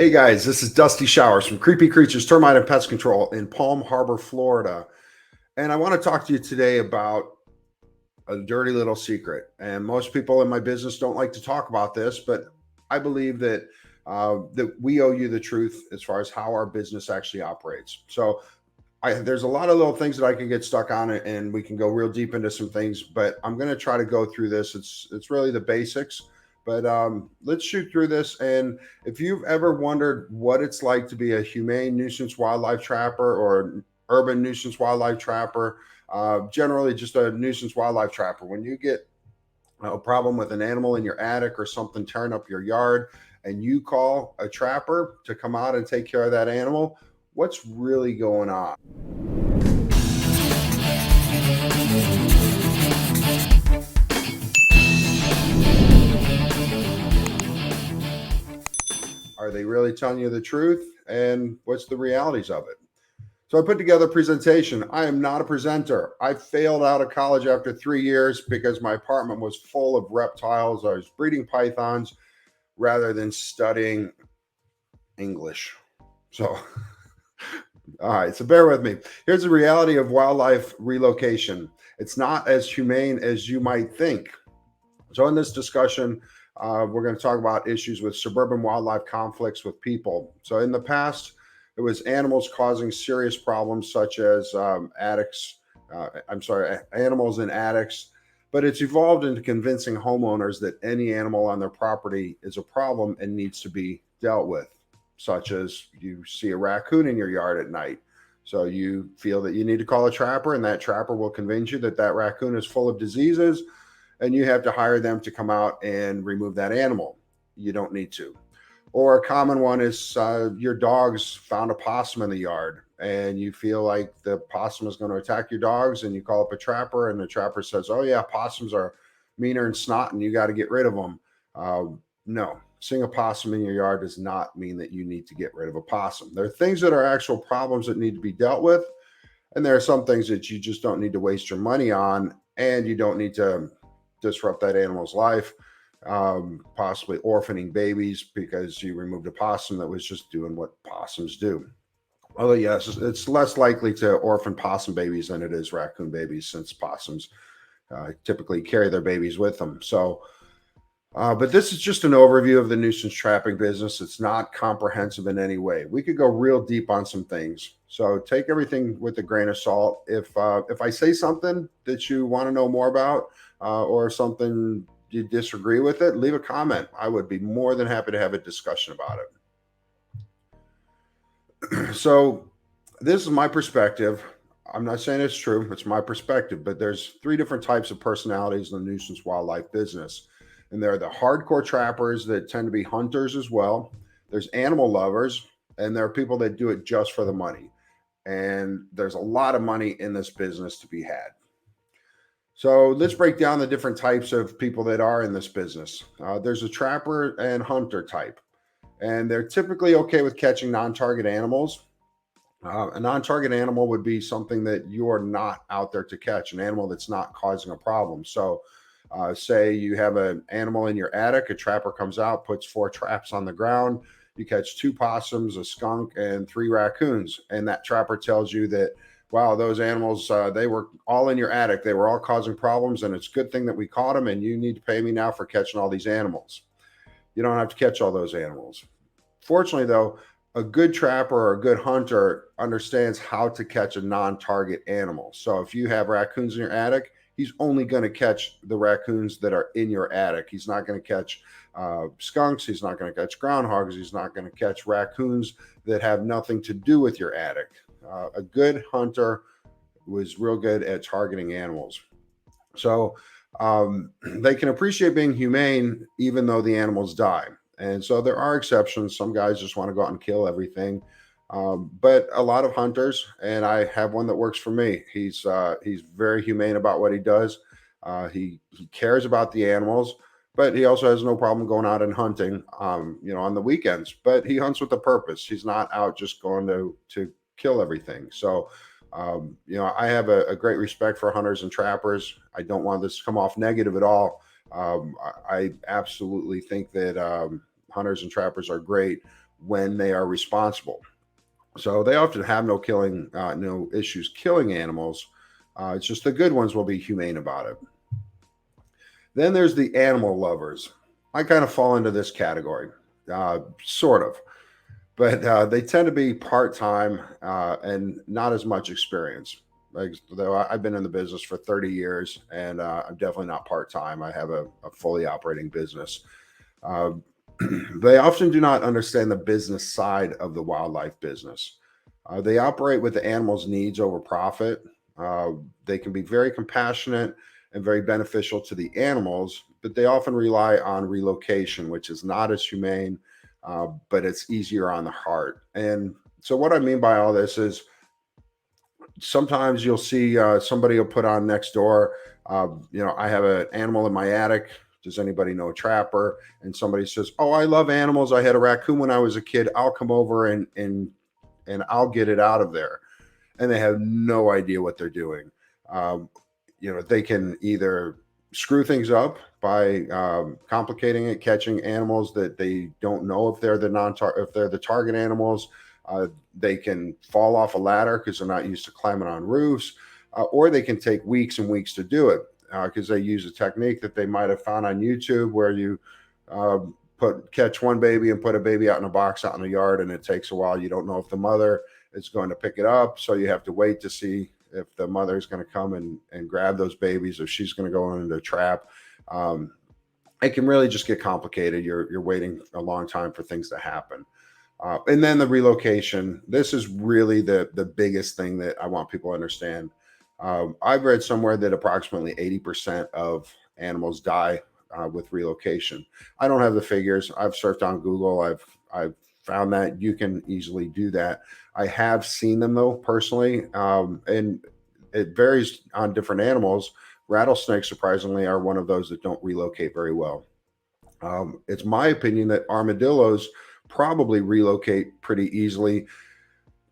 Hey guys, this is Dusty Showers from Creepy Creatures Termite and Pest Control in Palm Harbor, Florida. And I want to talk to you today about a dirty little secret. And most people in my business don't like to talk about this, but I believe that we owe you the truth as far as how our business actually operates. So there's a lot of little things that I can get stuck on, and we can go real deep into some things. But I'm going to try to go through this. It's really the basics, but let's shoot through this. And if you've ever wondered what it's like to be a humane nuisance wildlife trapper or urban nuisance wildlife trapper, generally just a nuisance wildlife trapper, when you get a problem with an animal in your attic or something tearing up your yard, and you call a trapper to come out and take care of that animal, what's really going on? Are they really telling you the truth? And what's the realities of it? So I put together a presentation. I am not a presenter. I failed out of college after 3 years because my apartment was full of reptiles. I was breeding pythons rather than studying English. So, all right, so bear with me. Here's the reality of wildlife relocation. It's not as humane as you might think. So in this discussion, we're going to talk about issues with suburban wildlife conflicts with people. So in the past, it was animals causing serious problems such as animals in attics, but it's evolved into convincing homeowners that any animal on their property is a problem and needs to be dealt with, such as you see a raccoon in your yard at night. So you feel that you need to call a trapper, and that trapper will convince you that that raccoon is full of diseases, and you have to hire them to come out and remove that animal. You don't need to. Or a common one is your dogs found a possum in the yard, and you feel like the possum is going to attack your dogs, and you call up a trapper, and the trapper says, "Oh yeah, possums are meaner and snot, and you got to get rid of them." No, seeing a possum in your yard does not mean that you need to get rid of a possum. There are things that are actual problems that need to be dealt with, and there are some things that you just don't need to waste your money on, and you don't need to disrupt that animal's life, possibly orphaning babies because you removed a possum that was just doing what possums do. Although, yes, it's less likely to orphan possum babies than it is raccoon babies, since possums typically carry their babies with them. So, but this is just an overview of the nuisance trapping business. It's not comprehensive in any way. We could go real deep on some things. So take everything with a grain of salt. If I say something that you want to know more about, or something you disagree with it, leave a comment. I would be more than happy to have a discussion about it. So this is my perspective. I'm not saying it's true. It's my perspective, but there's three different types of personalities in the nuisance wildlife business. And there are the hardcore trappers that tend to be hunters as well. There's animal lovers, and there are people that do it just for the money. And there's a lot of money in this business to be had. So let's break down the different types of people that are in this business. There's a trapper and hunter type, and they're typically okay with catching non-target animals. A non-target animal would be something that you are not out there to catch, an animal that's not causing a problem. So say you have an animal in your attic, a trapper comes out, puts 4 traps on the ground, you catch 2 possums, a skunk, and 3 raccoons, and that trapper tells you that, wow, those animals, they were all in your attic. They were all causing problems, and it's a good thing that we caught them, and you need to pay me now for catching all these animals. You don't have to catch all those animals. Fortunately, though, a good trapper or a good hunter understands how to catch a non-target animal. So if you have raccoons in your attic, he's only going to catch the raccoons that are in your attic. He's not going to catch skunks. He's not going to catch groundhogs. He's not going to catch raccoons that have nothing to do with your attic. A good hunter was real good at targeting animals. So they can appreciate being humane even though the animals die. And so there are exceptions. Some guys just want to go out and kill everything. But a lot of hunters, and I have one that works for me. He's very humane about what he does. He cares about the animals, but he also has no problem going out and hunting, on the weekends. But he hunts with a purpose. He's not out just going to kill everything. So, I have a great respect for hunters and trappers. I don't want this to come off negative at all. I, I, absolutely think that hunters and trappers are great. when they are responsible. So they often have no issues killing animals. It's just the good ones will be humane about it. Then there's the animal lovers. I kind of fall into this category, sort of, but they tend to be part time and not as much experience. Like, though I've been in the business for 30 years and I'm definitely not part time. I have a fully operating business. Uh, they often do not understand the business side of the wildlife business. They operate with the animal's needs over profit. Uh, they can be very compassionate and very beneficial to the animals, but they often rely on relocation, which is not as humane, but it's easier on the heart. And so, what I mean by all this is sometimes you'll see somebody will put on next door, I have an animal in my attic. Does anybody know a trapper? And somebody says, "Oh, I love animals. I had a raccoon when I was a kid. I'll come over and I'll get it out of there." And they have no idea what they're doing. Um, they can either screw things up by complicating it, catching animals that they don't know if they're if they're the target animals. They can fall off a ladder because they're not used to climbing on roofs, or they can take weeks and weeks to do it because they use a technique that they might have found on YouTube where you catch one baby and put a baby out in a box out in the yard, and it takes a while. You don't know if the mother is going to pick it up, so you have to wait to see if the mother is going to come and grab those babies, or she's going to go into the trap. Um, it can really just get complicated. You're waiting a long time for things to happen. And then the relocation. This is really the biggest thing that I want people to understand. I've read somewhere that approximately 80% of animals die with relocation. I don't have the figures. I've surfed on Google. I've found that you can easily do that. I have seen them though personally, and it varies on different animals. Rattlesnakes, surprisingly, are one of those that don't relocate very well. It's my opinion that armadillos probably relocate pretty easily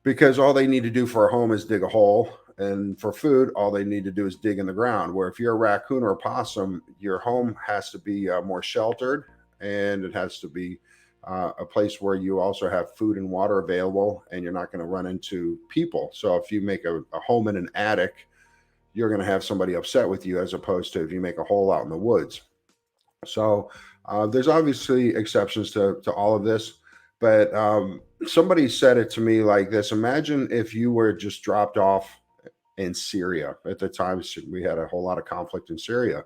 because all they need to do for a home is dig a hole. And for food, all they need to do is dig in the ground. Where if you're a raccoon or a possum, your home has to be more sheltered, and it has to be a place where you also have food and water available, and you're not going to run into people. So if you make a home in an attic, you're going to have somebody upset with you as opposed to if you make a hole out in the woods. So there's obviously exceptions to all of this, but somebody said it to me like this: imagine if you were just dropped off in Syria. At the time, we had a whole lot of conflict in Syria,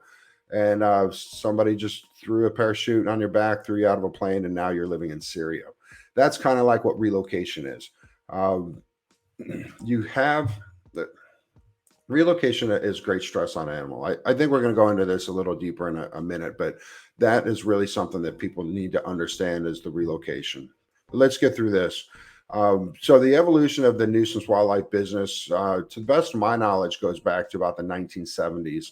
and somebody just threw a parachute on your back, threw you out of a plane, and now you're living in Syria. That's kind of like what relocation is. Um, you have the relocation is great stress on an animal. I think we're going to go into this a little deeper in a minute, but that is really something that people need to understand is the relocation. But let's get through this. So the evolution of the nuisance wildlife business, to the best of my knowledge, goes back to about the 1970s.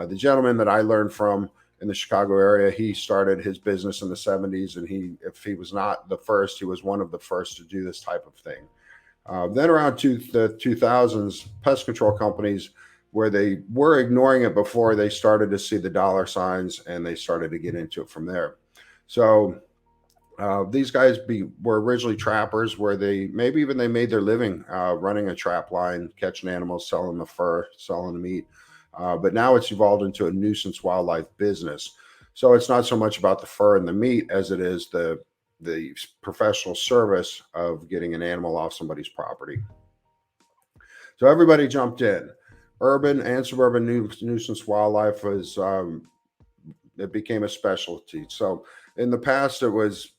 The gentleman that I learned from in the Chicago area, he started his business in the 70s, and if he was not the first, he was one of the first to do this type of thing. Then around the 2000s, pest control companies, where they were ignoring it before, they started to see the dollar signs and they started to get into it from there. So these guys were originally trappers, where they made their living running a trap line, catching animals, selling the fur, selling the meat. But now it's evolved into a nuisance wildlife business. So it's not so much about the fur and the meat as it is the professional service of getting an animal off somebody's property. So everybody jumped in. Urban and suburban nuisance wildlife it became a specialty. So in the past, it was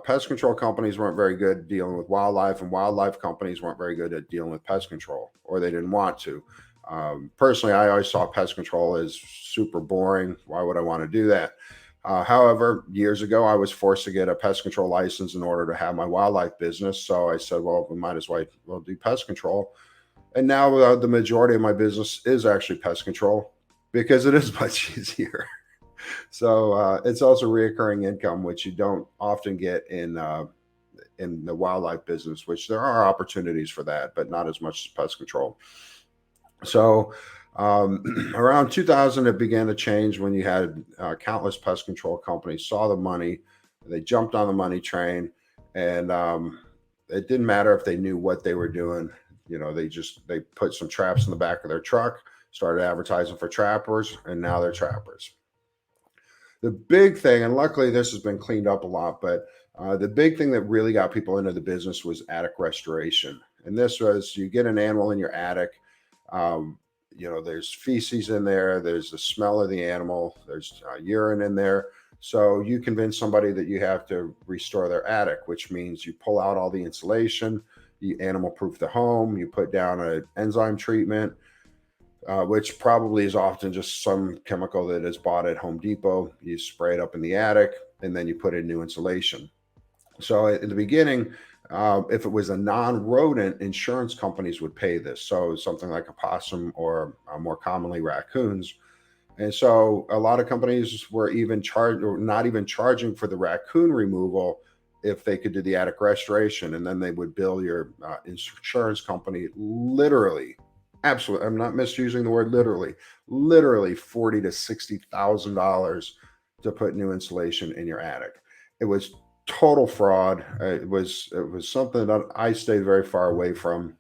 pest control companies weren't very good dealing with wildlife, and wildlife companies weren't very good at dealing with pest control, or they didn't want to. Personally, I always saw pest control as super boring. Why would I want to do that? However, years ago, I was forced to get a pest control license in order to have my wildlife business. So I said, well, we might as well do pest control. And now the majority of my business is actually pest control because it is much easier. So it's also reoccurring income, which you don't often get in the wildlife business, which there are opportunities for that, but not as much as pest control. So around 2000, it began to change when you had countless pest control companies saw the money, they jumped on the money train, And it didn't matter if they knew what they were doing. They put some traps in the back of their truck, started advertising for trappers, and now they're trappers. The big thing, and luckily this has been cleaned up a lot, but the big thing that really got people into the business was attic restoration. And this was, you get an animal in your attic. Um, there's feces in there, there's the smell of the animal, there's urine in there. So you convince somebody that you have to restore their attic, which means you pull out all the insulation, you animal proof the home, you put down an enzyme treatment, which probably is often just some chemical that is bought at Home Depot. You spray it up in the attic, and then you put in new insulation. So at the beginning, if it was a non-rodent, insurance companies would pay this. So something like a possum, or more commonly raccoons. And so a lot of companies were even charged, or not even charging for the raccoon removal, if they could do the attic restoration, and then they would bill your insurance company literally, absolutely. I'm not misusing the word literally $40,000 to $60,000 to put new insulation in your attic. It was total fraud. It was something that I stayed very far away from.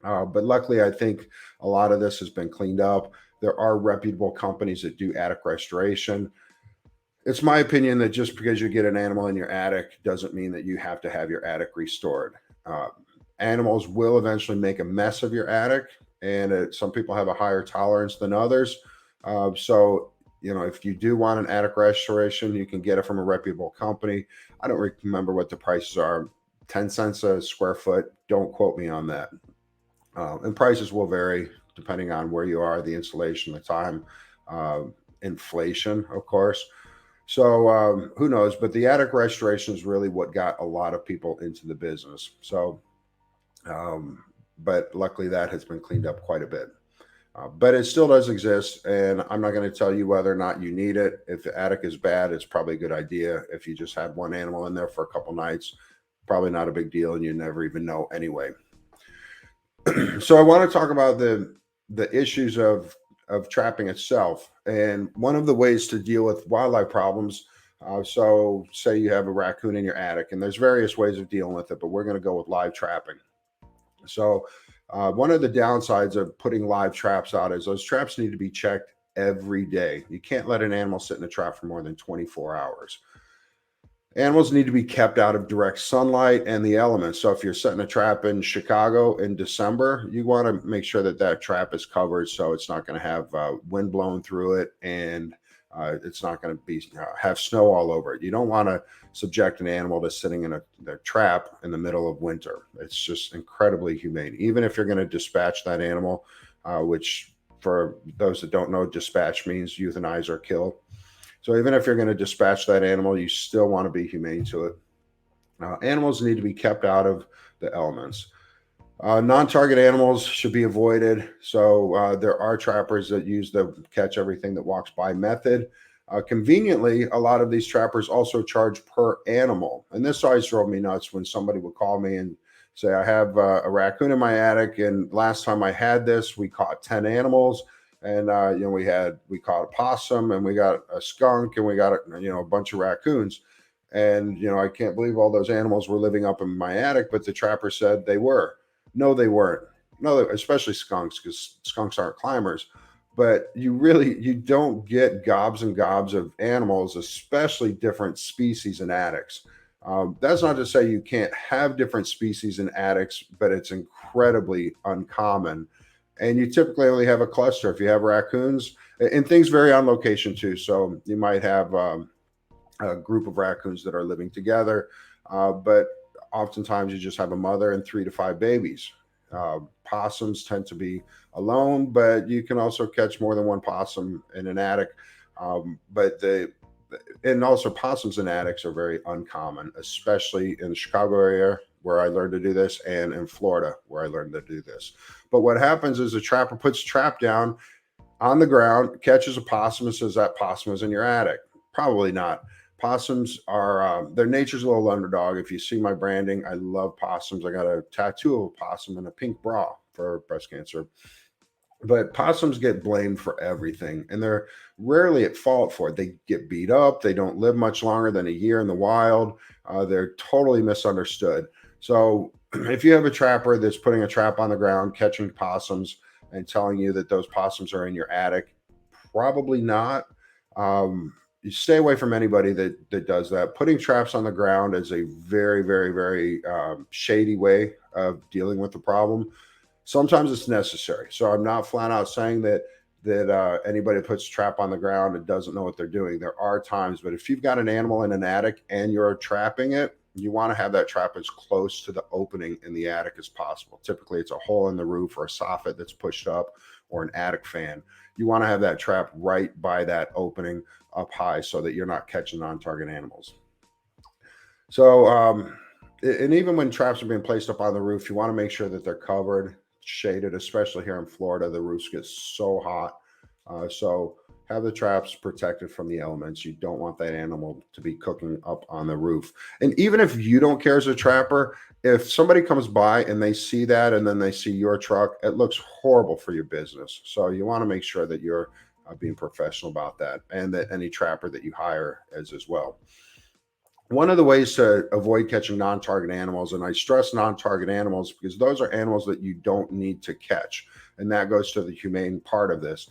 But luckily, I think a lot of this has been cleaned up. There are reputable companies that do attic restoration. It's my opinion that just because you get an animal in your attic doesn't mean that you have to have your attic restored. Uh, Animals will eventually make a mess of your attic, and some people have a higher tolerance than others. So, if you do want an attic restoration, you can get it from a reputable company. I don't remember what the prices are, 10 cents a square foot. Don't quote me on that. And prices will vary depending on where you are, the installation, the time, uh, inflation, of course. So who knows? But the attic restoration is really what got a lot of people into the business. Um, but luckily that has been cleaned up quite a bit. But it still does exist, and I'm not going to tell you whether or not you need it. If the attic is bad, it's probably a good idea. If you just had one animal in there for a couple nights, probably not a big deal, and you never even know anyway. So I want to talk about the issues of trapping itself, and one of the ways to deal with wildlife problems. So, say you have a raccoon in your attic, and there's various ways of dealing with it, but we're going to go with live trapping. So, one of the downsides of putting live traps out is those traps need to be checked every day. You can't let an animal sit in a trap for more than 24 hours. Animals need to be kept out of direct sunlight and the elements. So if you're setting a trap in Chicago in December, you want to make sure that that trap is covered so it's not going to have wind blowing through it, and it's not going to be have snow all over it. You don't want to subject an animal to sitting in a trap in the middle of winter. It's just incredibly humane. Even if you're going to dispatch that animal, which for those that don't know, dispatch means euthanize or kill. So even if you're going to dispatch that animal, you still want to be humane to it. Animals need to be kept out of the elements. Non-target animals should be avoided. So there are trappers that use the catch everything that walks by method. Conveniently, a lot of these trappers also charge per animal, and this always drove me nuts when somebody would call me and say, "I have a raccoon in my attic, and last time I had this, we caught 10 animals." And we caught a possum, and we got a skunk, and we got a bunch of raccoons. And I can't believe all those animals were living up in my attic, but the trapper said they were. No, they weren't. No, especially skunks, because skunks aren't climbers. But you don't get gobs and gobs of animals, especially different species in attics. That's not to say you can't have different species in attics, but it's incredibly uncommon. And you typically only have a cluster. If you have raccoons, and things vary on location too. So you might have a group of raccoons that are living together, but oftentimes you just have a mother and 3 to 5 babies. Possums tend to be alone, but you can also catch more than one possum in an attic. But and also possums in attics are very uncommon, especially in the Chicago area where I learned to do this, and in Florida where I learned to do this. But what happens is a trapper puts a trap down on the ground, catches a possum, and says that possum is in your attic. Probably not. Possums are their nature's a little underdog. If you see my branding, I love possums. I got a tattoo of a possum and a pink bra for breast cancer. But possums get blamed for everything, and they're rarely at fault for it. They get beat up. They don't live much longer than a year in the wild. They're totally misunderstood. So, if you have a trapper that's putting a trap on the ground, catching possums, and telling you that those possums are in your attic, probably not. You stay away from anybody that does that. Putting traps on the ground is a very, very, very shady way of dealing with the problem. Sometimes it's necessary. So I'm not flat out saying that anybody puts a trap on the ground and doesn't know what they're doing. There are times, but if you've got an animal in an attic and you're trapping it, you want to have that trap as close to the opening in the attic as possible. Typically, it's a hole in the roof or a soffit that's pushed up or an attic fan. You want to have that trap right by that opening up high so that you're not catching on-target animals. So, and even when traps are being placed up on the roof, you want to make sure that they're covered, shaded, especially here in Florida. The roofs get so hot. So, have the traps protected from the elements. You don't want that animal to be cooking up on the roof. And even if you don't care as a trapper, if somebody comes by and they see that and then they see your truck, it looks horrible for your business. So, you want to make sure that you're being professional about that, and that any trapper that you hire is as well. One of the ways to avoid catching non-target animals, and I stress non-target animals because those are animals that you don't need to catch, and that goes to the humane part of this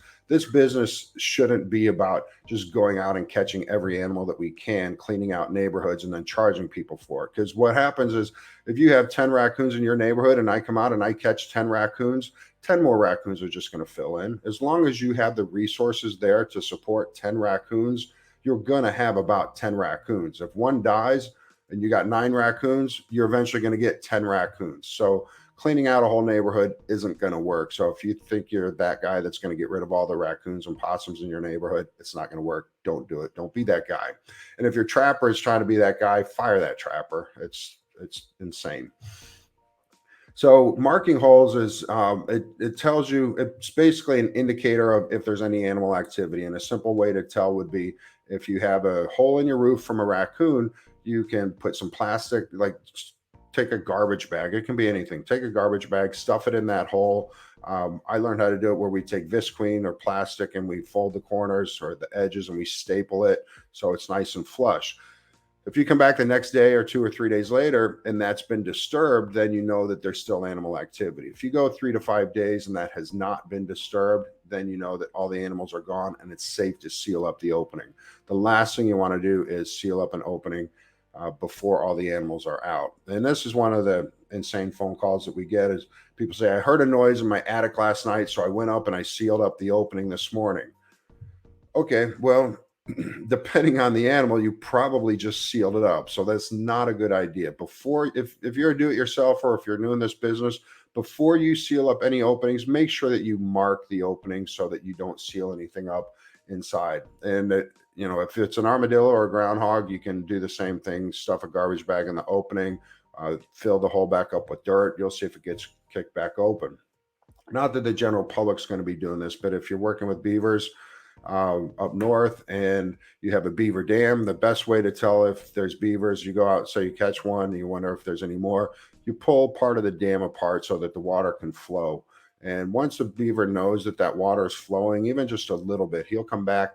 business shouldn't be about just going out and catching every animal that we can, cleaning out neighborhoods and then charging people for it. Because what happens is, if you have 10 raccoons in your neighborhood and I come out and I catch 10 raccoons, 10 more raccoons are just going to fill in. As long as you have the resources there to support 10 raccoons, you're going to have about 10 raccoons. If one dies and you got 9 raccoons, you're eventually going to get 10 raccoons. So cleaning out a whole neighborhood isn't going to work. So if you think you're that guy that's going to get rid of all the raccoons and possums in your neighborhood, it's not going to work. Don't do it. Don't be that guy. And if your trapper is trying to be that guy, fire that trapper. It's insane. So marking holes is it tells you, it's basically an indicator of if there's any animal activity. And a simple way to tell would be, if you have a hole in your roof from a raccoon, you can put some plastic, like take a garbage bag. It can be anything. Take a garbage bag, stuff it in that hole. I learned how to do it where we take visqueen or plastic and we fold the corners or the edges and we staple it so it's nice and flush. If you come back the next day or 2 or 3 days later and that's been disturbed, then you know that there's still animal activity. If you go 3 to 5 days and that has not been disturbed, then you know that all the animals are gone and it's safe to seal up the opening. The last thing you want to do is seal up an opening before all the animals are out. And this is one of the insane phone calls that we get is people say, I heard a noise in my attic last night, so I went up and I sealed up the opening this morning. Okay, well, depending on the animal, you probably just sealed it up. So that's not a good idea. Before, if you're a do-it-yourself or if you're new in this business, before you seal up any openings, make sure that you mark the opening so that you don't seal anything up inside. And if it's an armadillo or a groundhog, you can do the same thing. Stuff a garbage bag in the opening, fill the hole back up with dirt. You'll see if it gets kicked back open. Not that the general public's going to be doing this, but if you're working with beavers up north and you have a beaver dam, the best way to tell if there's beavers, you go out, so you catch one, and you wonder if there's any more. You pull part of the dam apart so that the water can flow. And once the beaver knows that that water is flowing, even just a little bit, he'll come back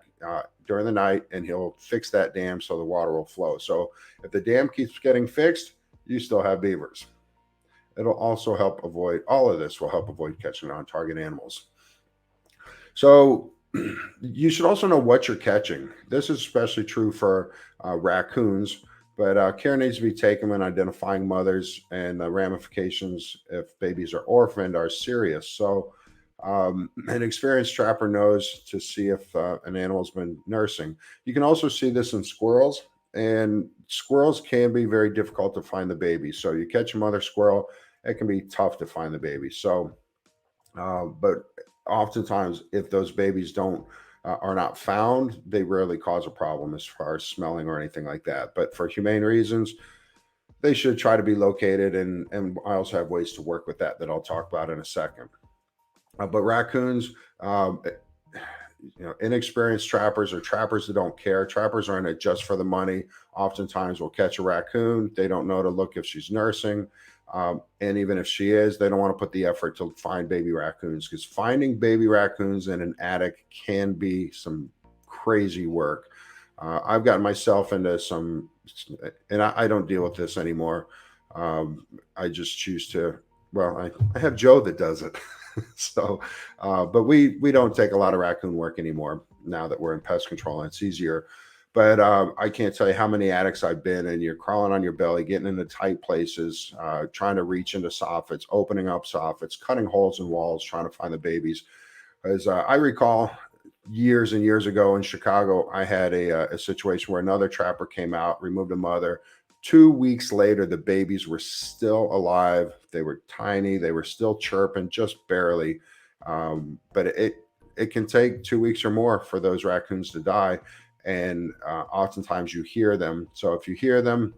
during the night and he'll fix that dam so the water will flow. So if the dam keeps getting fixed, you still have beavers. It'll also help avoid, all of this will help avoid catching on target animals. So you should also know what you're catching. This is especially true for raccoons, but care needs to be taken when identifying mothers, and the ramifications if babies are orphaned are serious. So an experienced trapper knows to see if an animal's been nursing. You can also see this in squirrels, and squirrels can be very difficult to find the baby. So you catch a mother squirrel, it can be tough to find the baby. So, but oftentimes, if those babies don't are not found, they rarely cause a problem as far as smelling or anything like that. But for humane reasons, they should try to be located, and I also have ways to work with that I'll talk about in a second. But raccoons, inexperienced trappers or trappers that don't care. Trappers are in it just for the money. Oftentimes, will catch a raccoon. They don't know to look if she's nursing. And even if she is, they don't want to put the effort to find baby raccoons, because finding baby raccoons in an attic can be some crazy work. I've gotten myself into some, and I don't deal with this anymore. I just choose to. Well, I have Joe that does it. So, but we don't take a lot of raccoon work anymore now that we're in pest control, and it's easier. But I can't tell you how many attics I've been in. You're crawling on your belly, getting into tight places, trying to reach into soffits, opening up soffits, cutting holes in walls, trying to find the babies. As I recall, years and years ago in Chicago, I had a situation where another trapper came out, removed a mother. 2 weeks later, the babies were still alive. They were tiny. They were still chirping, just barely. But it can take 2 weeks or more for those raccoons to die, and oftentimes you hear them. So if you hear them,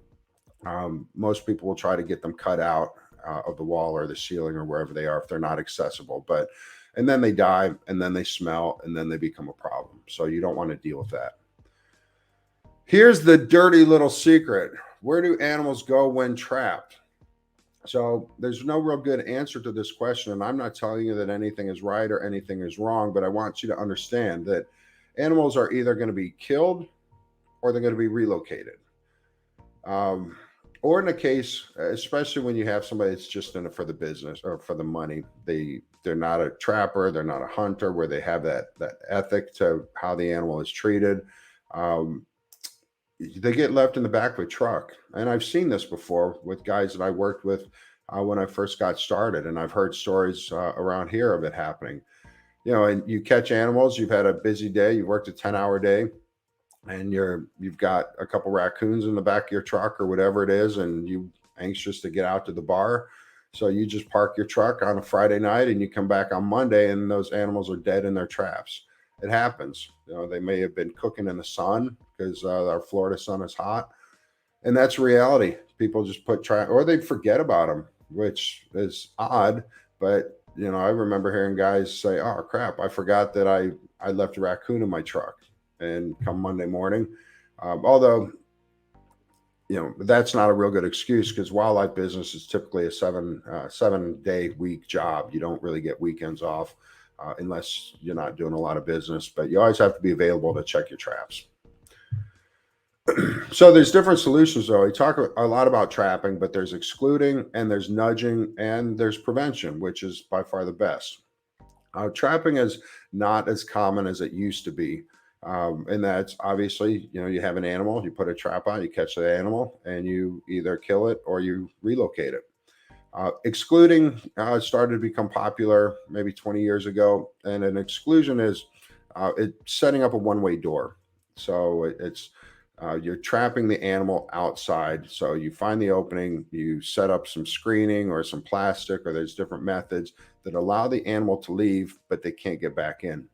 most people will try to get them cut out of the wall or the ceiling or wherever they are if they're not accessible. But and then they die, and then they smell, and then they become a problem. So you don't want to deal with that. Here's the dirty little secret. Where do animals go when trapped? So there's no real good answer to this question. And I'm not telling you that anything is right or anything is wrong, but I want you to understand that animals are either going to be killed or they're going to be relocated. Um, or in a case, especially when you have somebody that's just in it for the business or for the money, they're not a trapper, they're not a hunter, where they have that ethic to how the animal is treated. Um, they get left in the back of a truck, and I've seen this before with guys that I worked with when I first got started, and I've heard stories around here of it happening. And you catch animals. You've had a busy day. You worked a 10-hour day, and you've got a couple raccoons in the back of your truck or whatever it is, and you anxious to get out to the bar. So you just park your truck on a Friday night and you come back on Monday, and those animals are dead in their traps. It happens. They may have been cooking in the sun because our Florida sun is hot, and that's reality. People just put trap, or they forget about them, which is odd. But I remember hearing guys say, "Oh crap, I forgot that I left a raccoon in my truck." And come Monday morning, although that's not a real good excuse, because wildlife business is typically a 7 day week job. You don't really get weekends off unless you're not doing a lot of business, but you always have to be available to check your traps. So there's different solutions, though. We talk a lot about trapping, but there's excluding, and there's nudging, and there's prevention, which is by far the best. Trapping is not as common as it used to be. And that's obviously, you have an animal, you put a trap on, you catch the animal, and you either kill it or you relocate it. Excluding started to become popular maybe 20 years ago. And an exclusion is it's setting up a one-way door. So it's you're trapping the animal outside. So you find the opening, you set up some screening or some plastic, or there's different methods that allow the animal to leave, but they can't get back in.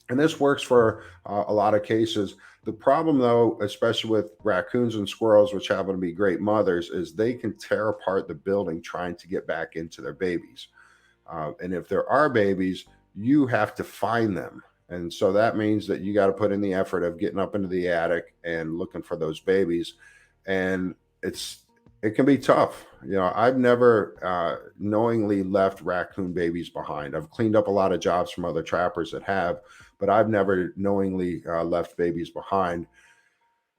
And this works for a lot of cases. The problem, though, especially with raccoons and squirrels, which happen to be great mothers, is they can tear apart the building trying to get back into their babies. And if there are babies, you have to find them. And so that means that you got to put in the effort of getting up into the attic and looking for those babies. And it can be tough. I've never knowingly left raccoon babies behind. I've cleaned up a lot of jobs from other trappers that have, but I've never knowingly left babies behind.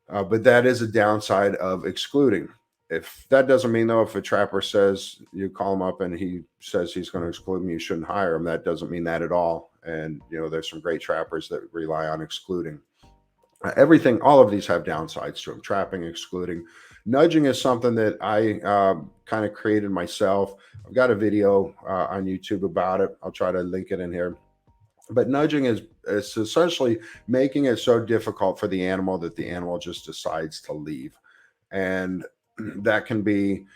But that is a downside of excluding. If that doesn't mean, though, if a trapper says, you call him up and he says he's going to exclude him, you shouldn't hire him. That doesn't mean that at all. And there's some great trappers that rely on excluding. Everything, all of these have downsides to them: trapping, excluding. Nudging is something that I kind of created myself. I've got a video on YouTube about it. I'll try to link it in here. But nudging is essentially making it so difficult for the animal that the animal just decides to leave. And that can be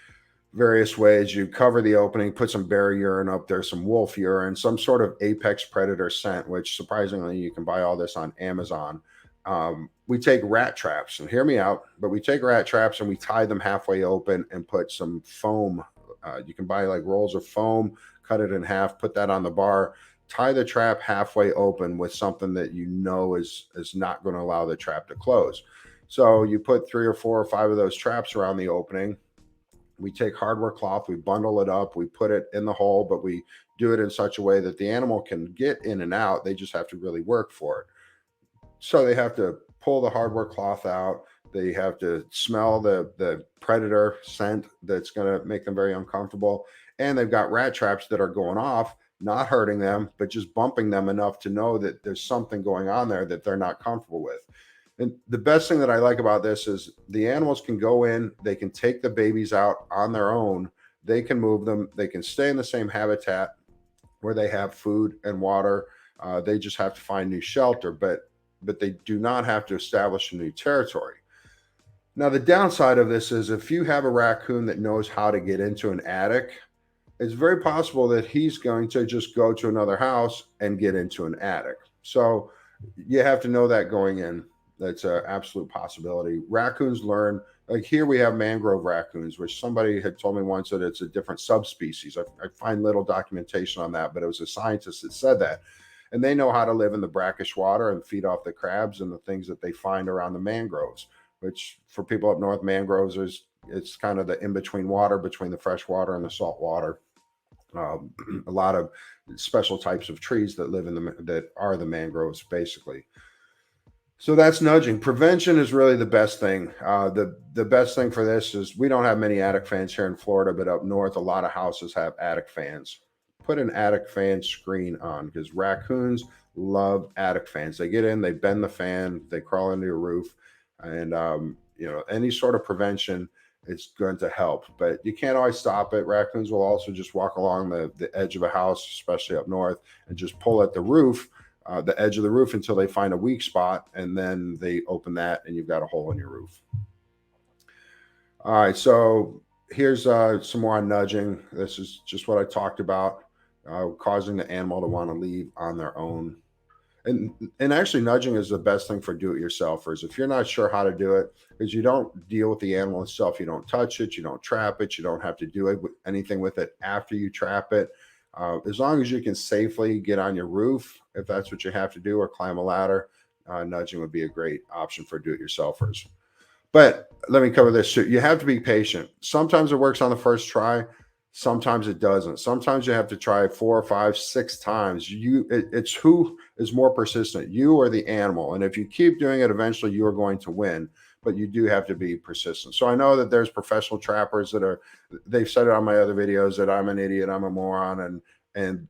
various ways. You cover the opening, put some bear urine up there, some wolf urine, some sort of apex predator scent, which surprisingly you can buy all this on Amazon. We take rat traps, and hear me out, but we take rat traps and we tie them halfway open and put some foam. You can buy like rolls of foam, cut it in half, put that on the bar, tie the trap halfway open with something that is not going to allow the trap to close. So you put 3 or 4 or 5 of those traps around the opening. We take hardware cloth, we bundle it up, we put it in the hole, but we do it in such a way that the animal can get in and out. They just have to really work for it. So they have to pull the hardware cloth out. They have to smell the predator scent that's going to make them very uncomfortable. And they've got rat traps that are going off, not hurting them, but just bumping them enough to know that there's something going on there that they're not comfortable with. And the best thing that I like about this is the animals can go in, they can take the babies out on their own, they can move them, they can stay in the same habitat where they have food and water. They just have to find new shelter, but they do not have to establish a new territory. Now, the downside of this is if you have a raccoon that knows how to get into an attic, it's very possible that he's going to just go to another house and get into an attic. So you have to know that going in. That's an absolute possibility. Raccoons learn, like here we have mangrove raccoons, which somebody had told me once that it's a different subspecies. I find little documentation on that, but it was a scientist that said that. And they know how to live in the brackish water and feed off the crabs and the things that they find around the mangroves, which for people up north, mangroves is it's kind of the in-between water between the fresh water and the salt water. Um, a lot of special types of trees that live in that are the mangroves, basically. So that's nudging. Prevention is really the best thing. The best thing for this is we don't have many attic fans here in Florida, but up north, a lot of houses have attic fans. Put an attic fan screen on because raccoons love attic fans. They get in, they bend the fan, they crawl into your roof, and any sort of prevention is going to help. But you can't always stop it. Raccoons will also just walk along the edge of a house, especially up north, and just pull at the roof the edge of the roof until they find a weak spot, and then they open that, and you've got a hole in your roof. All right, so here's some more on nudging. This is just what I talked about, causing the animal to want to leave on their own. And actually, nudging is the best thing for do-it-yourselfers. If you're not sure how to do it, because you don't deal with the animal itself, you don't touch it, you don't trap it, you don't have to do anything with it after you trap it. As long as you can safely get on your roof, if that's what you have to do, or climb a ladder, nudging would be a great option for do-it-yourselfers. But let me cover this too. You have to be patient. Sometimes it works on the first try. Sometimes it doesn't. Sometimes you have to try 4 or 5, 6 times. It's who is more persistent, you or the animal. And if you keep doing it, eventually you are going to win. But you do have to be persistent. So I know that there's professional trappers they've said it on my other videos that I'm an idiot, I'm a moron, and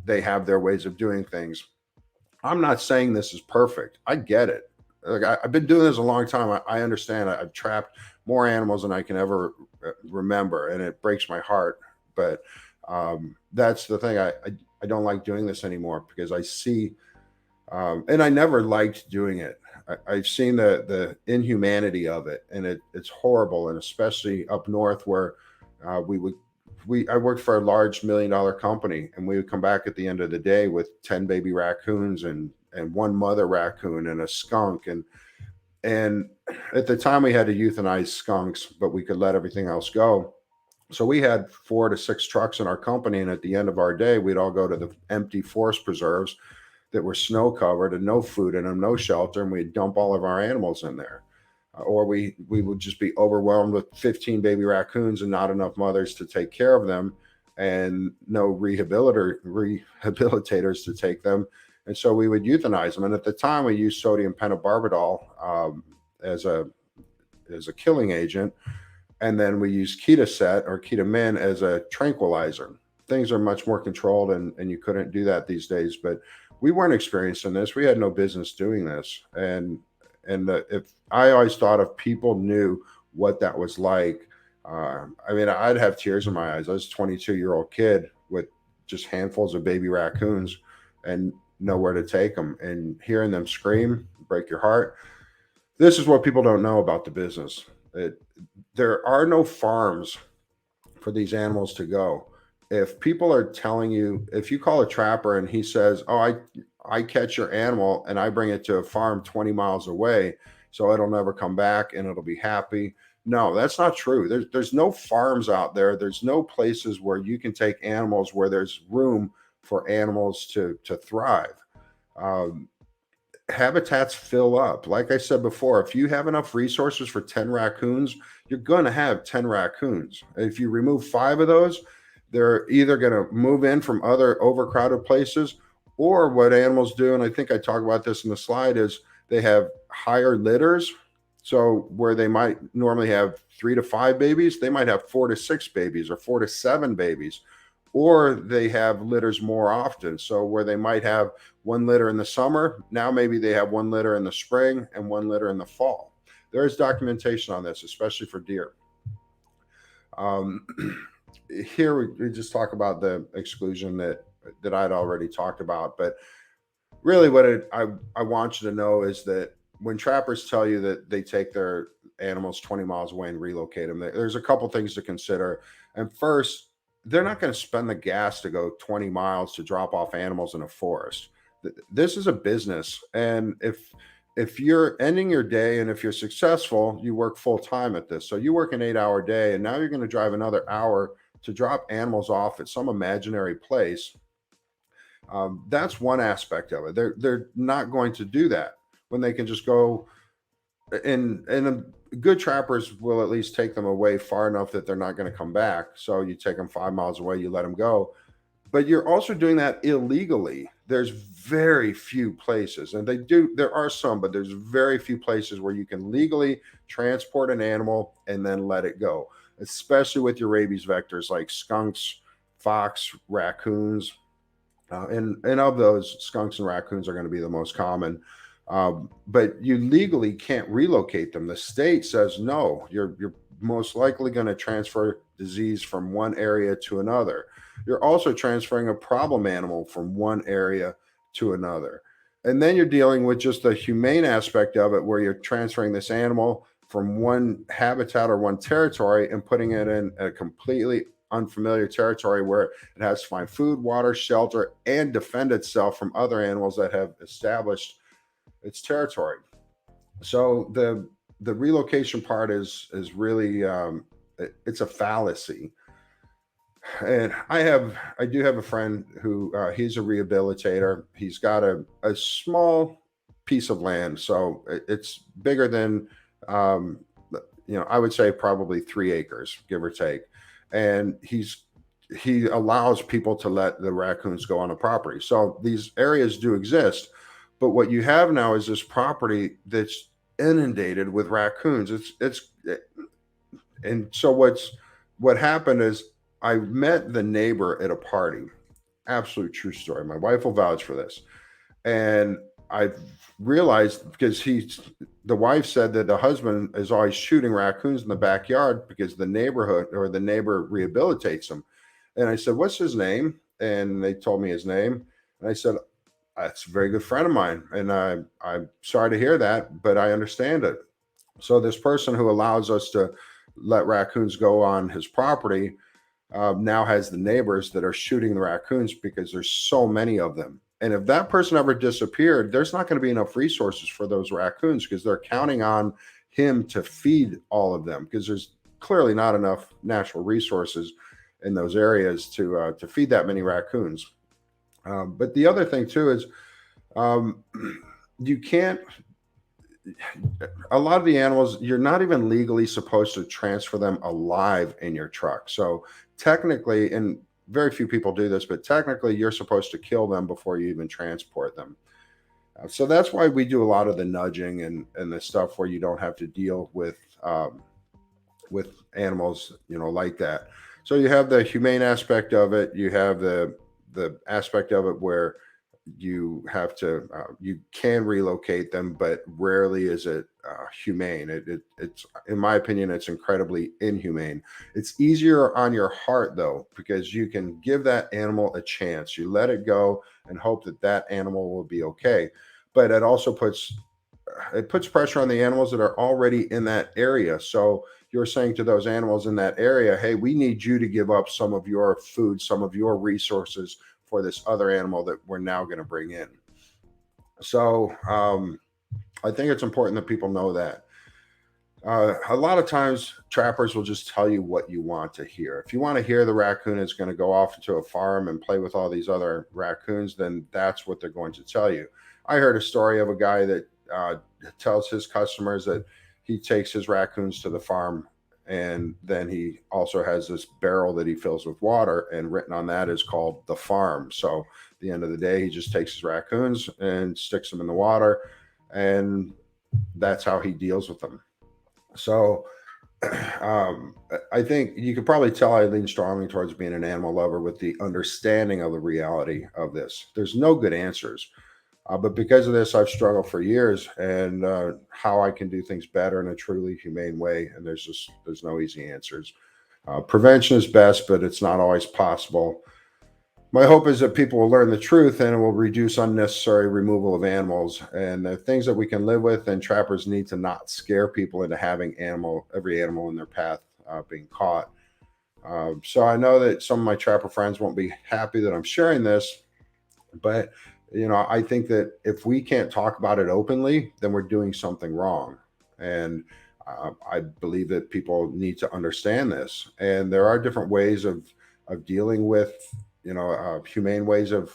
they have their ways of doing things. I'm not saying this is perfect. I get it. Like I've been doing this a long time. I understand. I've trapped more animals than I can ever remember, and it breaks my heart. But that's the thing. I don't like doing this anymore because I see, and I never liked doing it. I've seen the inhumanity of it, and it's horrible. And especially up north where I worked for a large $1 million company, and we would come back at the end of the day with 10 baby raccoons and one mother raccoon and a skunk, and at the time we had to euthanize skunks, but we could let everything else go. So we had 4 to 6 trucks in our company, and at the end of our day, we'd all go to the empty forest preserves that were snow covered and no food in them, no shelter, and we'd dump all of our animals in there. Or we would just be overwhelmed with 15 baby raccoons and not enough mothers to take care of them, and no rehabilitators to take them. And so we would euthanize them. And at the time, we used sodium pentobarbital as a killing agent, and then we used ketoset or ketamine as a tranquilizer. Things are much more controlled, and you couldn't do that these days. But we weren't experienced in this. We had no business doing this. If I always thought if people knew what that was like, I mean, I'd have tears in my eyes. I was a 22-year-old kid with just handfuls of baby raccoons and nowhere to take them, and hearing them scream break your heart. This is what people don't know about the business. There are no farms for these animals to go. If people are telling you, if you call a trapper and he says, "Oh, I catch your animal and I bring it to a farm 20 miles away, so it'll never come back and it'll be happy." No, that's not true. There's no farms out there. There's no places where you can take animals where there's room for animals to thrive. Um, habitats fill up. Like I said before, if you have enough resources for 10 raccoons, you're going to have 10 raccoons. If you remove five of those, they're either going to move in from other overcrowded places, or what animals do, and I think I talk about this in the slide, is they have higher litters. So where they might normally have 3 to 5 babies, they might have 4 to 6 babies or 4 to 7 babies, or they have litters more often. So where they might have one litter in the summer, now maybe they have one litter in the spring and one litter in the fall. There is documentation on this, especially for deer. Um, Here we just talk about the exclusion that I'd already talked about, but really I want you to know is that when trappers tell you that they take their animals 20 miles away and relocate them, there's a couple things to consider. And first, they're not going to spend the gas to go 20 miles to drop off animals in a forest. This is a business, and if you're ending your day and if you're successful, you work full time at this. So you work an 8 hour day, and now you're going to drive another hour to drop animals off at some imaginary place. That's one aspect of it. They're not going to do that when they can just go, and good trappers will at least take them away far enough that they're not going to come back. So you take them 5 miles away, you let them go, but you're also doing that illegally. There's very few places, and there are some, but there's very few places where you can legally transport an animal and then let it go, especially with your rabies vectors like skunks, fox, raccoons. And of those, skunks and raccoons are going to be the most common. But you legally can't relocate them. The state says no. You're most likely going to transfer disease from one area to another. You're also transferring a problem animal from one area to another. And then you're dealing with just the humane aspect of it, where you're transferring this animal from one habitat or one territory and putting it in a completely unfamiliar territory where it has to find food, water, shelter, and defend itself from other animals that have established its territory. So the relocation part is really it's a fallacy. And I do have a friend who he's a rehabilitator. He's got a small piece of land, so it's bigger than um, I would say probably 3 acres, give or take. And he allows people to let the raccoons go on the property. So these areas do exist, but what you have now is this property that's inundated with raccoons. It's and so what happened is I met the neighbor at a party. Absolute true story. My wife will vouch for this. And I realized, because the wife said that the husband is always shooting raccoons in the backyard because the neighborhood or the neighbor rehabilitates them. And I said, "What's his name?" And they told me his name. And I said, "That's a very good friend of mine." And I'm sorry to hear that, but I understand it. So this person who allows us to let raccoons go on his property now has the neighbors that are shooting the raccoons because there's so many of them. And if that person ever disappeared, there's not going to be enough resources for those raccoons because they're counting on him to feed all of them, because there's clearly not enough natural resources in those areas to feed that many raccoons. But the other thing too is um, you can't. A lot of the animals, you're not even legally supposed to transfer them alive in your truck. So technically, and very few people do this, but technically you're supposed to kill them before you even transport them. So that's why we do a lot of the nudging and the stuff where you don't have to deal with animals, like that. So you have the humane aspect of it. You have the aspect of it where you can relocate them, but rarely is it humane. It's, in my opinion, it's incredibly inhumane. It's easier on your heart though, because you can give that animal a chance. You let it go and hope that that animal will be okay. But it puts pressure on the animals that are already in that area. So you're saying to those animals in that area, "Hey, we need you to give up some of your food, some of your resources for this other animal that we're now going to bring in." So I think it's important that people know that. A lot of times, trappers will just tell you what you want to hear. If you want to hear the raccoon is going to go off into a farm and play with all these other raccoons, then that's what they're going to tell you. I heard a story of a guy that tells his customers that he takes his raccoons to the farm, and then he also has this barrel that he fills with water, and written on that is called the farm. So at the end of the day, he just takes his raccoons and sticks them in the water, and that's how he deals with them. So um, I think you could probably tell I lean strongly towards being an animal lover with the understanding of the reality of this. There's no good answers. But because of this, I've struggled for years, and how I can do things better in a truly humane way. And there's no easy answers. Prevention is best, but it's not always possible. My hope is that people will learn the truth, and it will reduce unnecessary removal of animals and the things that we can live with. And trappers need to not scare people into having every animal in their path being caught. So I know that some of my trapper friends won't be happy that I'm sharing this, but I think that if we can't talk about it openly, then we're doing something wrong. And I believe that people need to understand this. And there are different ways of dealing with, humane ways of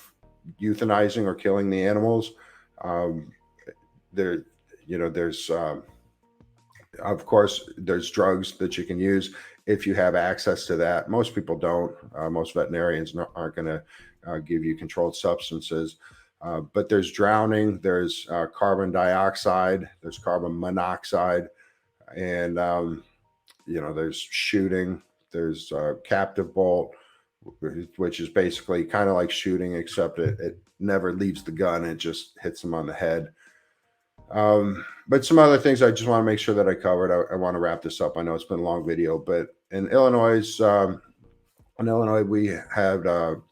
euthanizing or killing the animals. Um, there, there's of course there's drugs that you can use if you have access to that. Most people don't. Most veterinarians aren't going to give you controlled substances. But there's drowning, there's carbon dioxide, there's carbon monoxide, and there's shooting, there's captive bolt, which is basically kind of like shooting, except it never leaves the gun; it just hits them on the head. But some other things I just want to make sure that I covered. I want to wrap this up. I know it's been a long video, but in Illinois, we had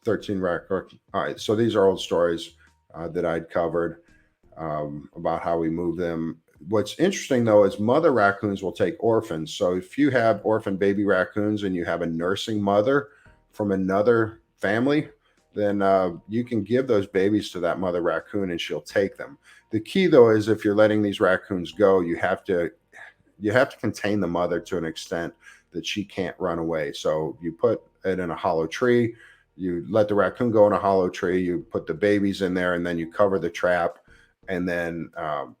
13 raccoons. All right, so these are old stories that I'd covered about how we move them. What's interesting though is mother raccoons will take orphans. So if you have orphan baby raccoons and you have a nursing mother from another family, then you can give those babies to that mother raccoon and she'll take them. The key though is if you're letting these raccoons go, you have to contain the mother to an extent that she can't run away. So you put it in a hollow tree, you let the raccoon go in a hollow tree, you put the babies in there, and then you cover the trap, and then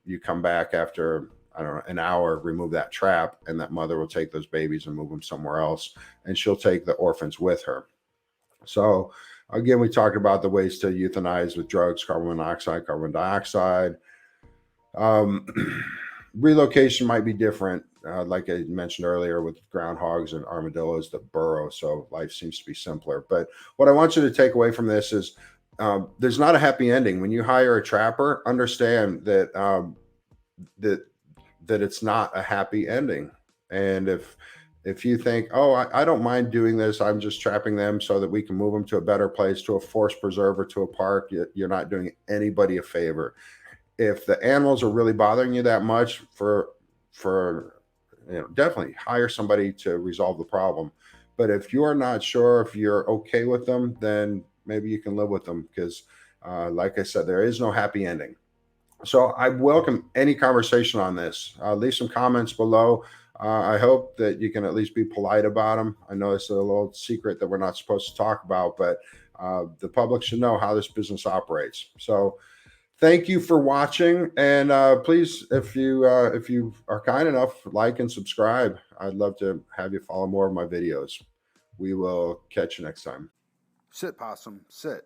you come back after, I don't know, an hour, remove that trap, and that mother will take those babies and move them somewhere else, and she'll take the orphans with her. So again, we talked about the ways to euthanize with drugs, carbon monoxide, carbon dioxide. Um, Relocation might be different, like I mentioned earlier, with groundhogs and armadillos that burrow. So life seems to be simpler. But what I want you to take away from this is there's not a happy ending. When you hire a trapper, understand that that it's not a happy ending. And if you think, oh, I don't mind doing this, I'm just trapping them so that we can move them to a better place, to a forest preserve or to a park, you're not doing anybody a favor. If the animals are really bothering you that much, for definitely hire somebody to resolve the problem. But if you're not sure if you're okay with them, then maybe you can live with them, because like I said, there is no happy ending. So I welcome any conversation on this. Leave some comments below. I hope that you can at least be polite about them. I know it's a little secret that we're not supposed to talk about, but the public should know how this business operates. So thank you for watching, and please, if you are kind enough, like and subscribe. I'd love to have you follow more of my videos. We will catch you next time. Sit, possum, sit.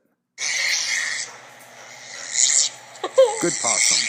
Good possum.